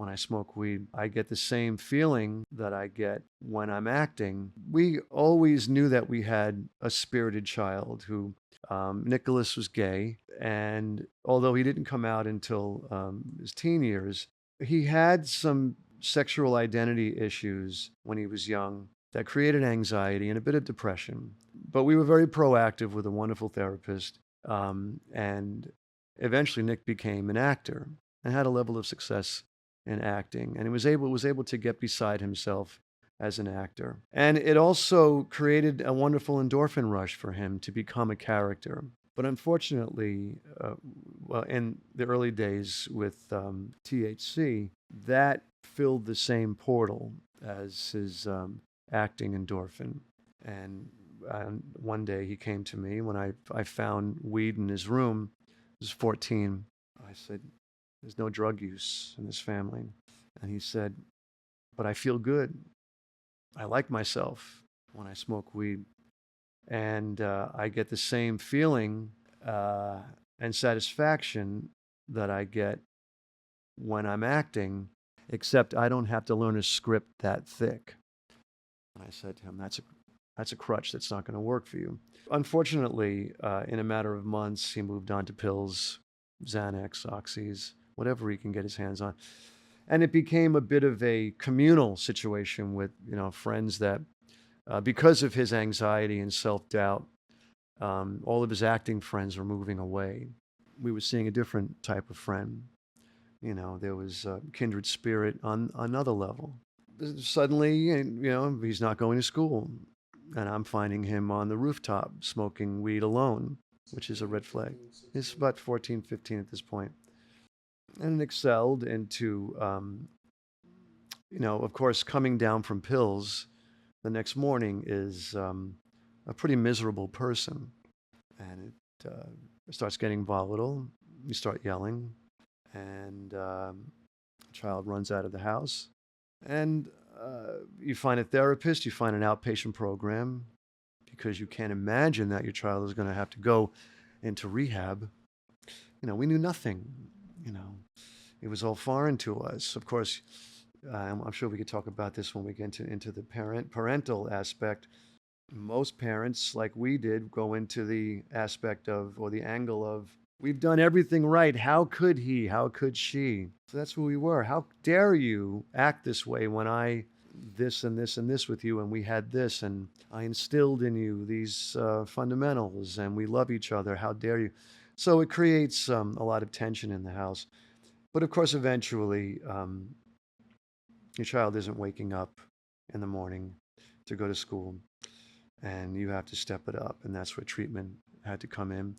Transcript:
when I smoke weed. I get the same feeling that I get when I'm acting. We always knew that we had a spirited child who, Nicholas was gay, and although he didn't come out until his teen years, he had some sexual identity issues when he was young that created anxiety and a bit of depression. But we were very proactive with a wonderful therapist, and eventually Nick became an actor and had a level of success in acting, and he was able to get beside himself as an actor. And it also created a wonderful endorphin rush for him to become a character. But unfortunately, well, in the early days with THC, that filled the same portal as his acting endorphin. And one day he came to me when I found weed in his room. He was 14. I said, "There's no drug use in this family." And he said, "But I feel good. I like myself when I smoke weed. And I get the same feeling and satisfaction that I get when I'm acting, except I don't have to learn a script that thick." And I said to him, that's a crutch that's not going to work for you. Unfortunately, in a matter of months, he moved on to pills, Xanax, Oxys, whatever he can get his hands on. And it became a bit of a communal situation with, friends that, because of his anxiety and self-doubt, all of his acting friends were moving away. We were seeing a different type of friend. There was a kindred spirit on another level. Suddenly, he's not going to school. And I'm finding him on the rooftop smoking weed alone, which is a red flag. He's about 14, 15 at this point. And excelled into, of course, coming down from pills the next morning is a pretty miserable person. And it starts getting volatile. You start yelling, and the child runs out of the house. And you find a therapist, you find an outpatient program, because you can't imagine that your child is going to have to go into rehab. We knew nothing. It was all foreign to us. Of course, I'm sure we could talk about this when we get into the parental aspect. Most parents, like we did, go into the aspect of, or the angle of, we've done everything right. How could he? How could she? So that's who we were. How dare you act this way when I this and this and this with you, and we had this, and I instilled in you these fundamentals, and we love each other. How dare you? So it creates a lot of tension in the house. But of course, eventually, your child isn't waking up in the morning to go to school, and you have to step it up, and that's where treatment had to come in.